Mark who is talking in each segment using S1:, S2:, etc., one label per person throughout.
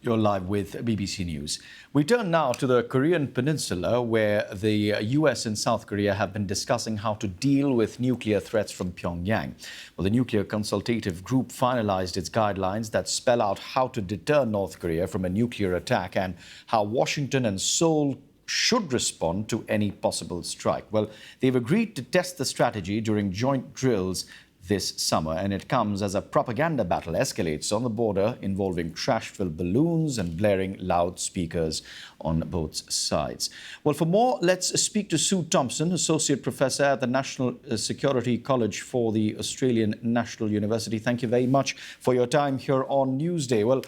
S1: You're live with BBC News. We turn now to the Korean Peninsula, where the US and South Korea have been discussing how to deal with nuclear threats from Pyongyang. Well, the Nuclear Consultative Group finalized its guidelines that spell out how to deter North Korea from a nuclear attack and how Washington and Seoul should respond to any possible strike. Well, they've agreed to test the strategy during joint drills this summer, and it comes as a propaganda battle escalates on the border involving trash-filled balloons and blaring loudspeakers on both sides. Well, for more, let's speak to Sue Thompson, Associate Professor at the National Security College for the Australian National University. Thank you very much for your time here on Newsday. Well,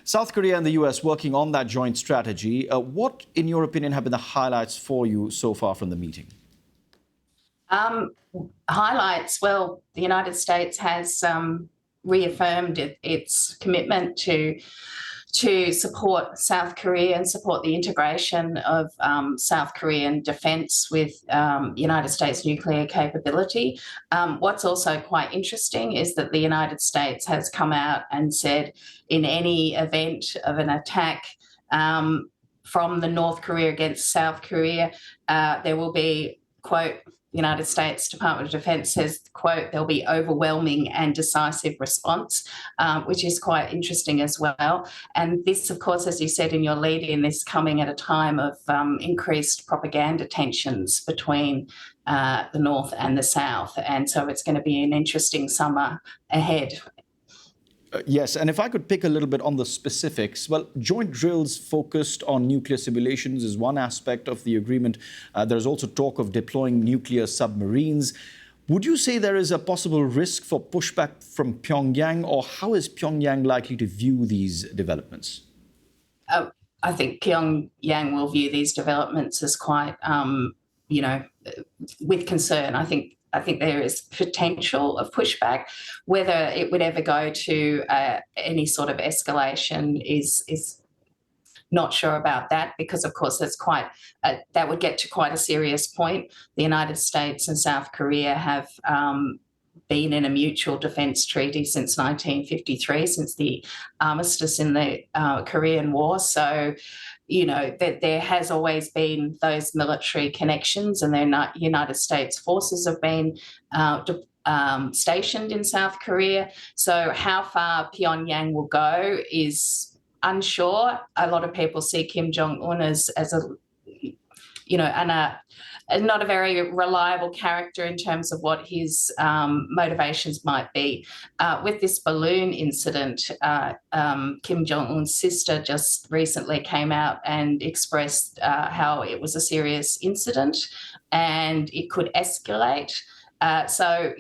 S1: South Korea and the US working on that joint strategy. What, in your opinion, have been the highlights for you so far from the meeting?
S2: Highlights, well, the United States has reaffirmed its commitment to support South Korea and support the integration of South Korean defence with United States nuclear capability. What's also quite interesting is that the United States has come out and said in any event of an attack from the North Korea against South Korea, there will be, quote, United States Department of Defense says, quote, there'll be overwhelming and decisive response, which is quite interesting as well. And this, of course, as you said in your lead-in, is coming at a time of increased propaganda tensions between the North and the South. And so it's going to be an interesting summer ahead.
S1: Yes, and if I could pick a little bit on the specifics, well, joint drills focused on nuclear simulations is one aspect of the agreement. There's also talk of deploying nuclear submarines. Would you say there is a possible risk for pushback from Pyongyang, or how is Pyongyang likely to view these developments?
S2: I think Pyongyang will view these developments as quite, with concern. I think there is potential of pushback. Whether it would ever go to any sort of escalation is not sure about that, because of course that's that would get to quite a serious point. The United States and South Korea have been in a mutual defence treaty since 1953, since the armistice in the Korean War. So, that there has always been those military connections, and the United States forces have been stationed in South Korea. So how far Pyongyang will go is unsure. A lot of people see Kim Jong-un as not a very reliable character in terms of what his motivations might be. With this balloon incident, Kim Jong-un's sister just recently came out and expressed how it was a serious incident and it could escalate. So,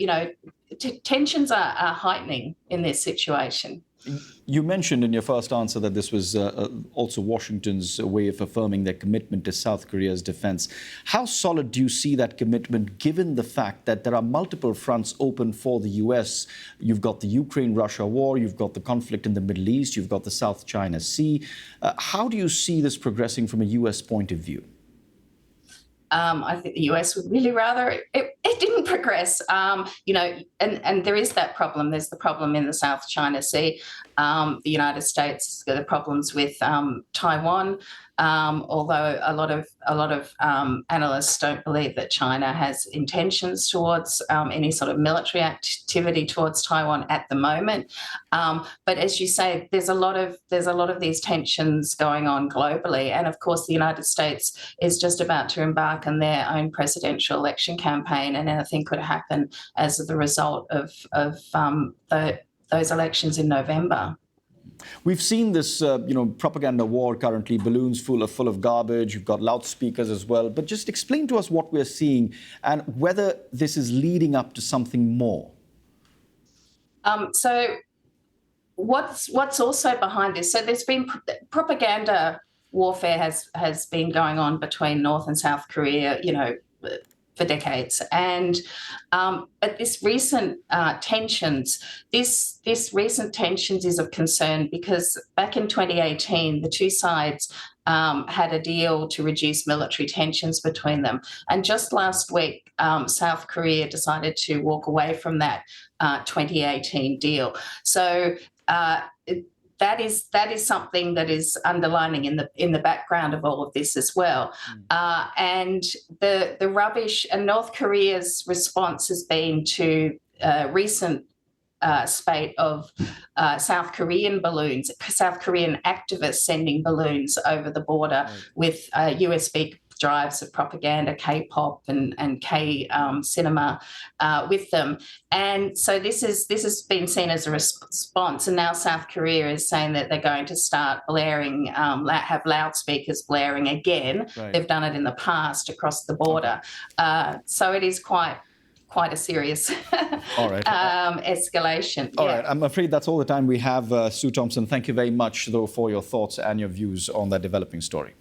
S2: tensions are heightening in this situation.
S1: You mentioned in your first answer that this was also Washington's way of affirming their commitment to South Korea's defense. How solid do you see that commitment, given the fact that there are multiple fronts open for the US? You've got the Ukraine-Russia war, you've got the conflict in the Middle East, you've got the South China Sea. How do you see this progressing from a US point of view?
S2: I think the US would really rather it didn't progress, and there is that problem. There's the problem in the South China Sea. The United States has got the problems with Taiwan, although a lot of analysts don't believe that China has intentions towards any sort of military activity towards Taiwan at the moment. But as you say, there's a lot of these tensions going on globally, and of course the United States is just about to embark on their own presidential election campaign, and anything could happen as the result of those elections in November.
S1: We've seen this, propaganda war currently, balloons full of garbage. You've got loudspeakers as well. But just explain to us what we're seeing and whether this is leading up to something more.
S2: So what's also behind this? So there's been propaganda warfare has been going on between North and South Korea, for decades. And but this recent tensions is of concern because back in 2018, the two sides had a deal to reduce military tensions between them. And just last week, South Korea decided to walk away from that 2018 deal. So that is something that is underlining in the background of all of this as well. And the rubbish, and North Korea's response has been to recent spate of South Korean activists sending balloons over the border with USB drives of propaganda, K-pop and K cinema with them. And so this has been seen as a response. And now South Korea is saying that they're going to start blaring, have loudspeakers blaring again.
S1: Right.
S2: They've done it in the past across the border. So it is quite a serious
S1: All right.
S2: escalation.
S1: All right. I'm afraid that's all the time we have. Sue Thompson, thank you very much, though, for your thoughts and your views on that developing story.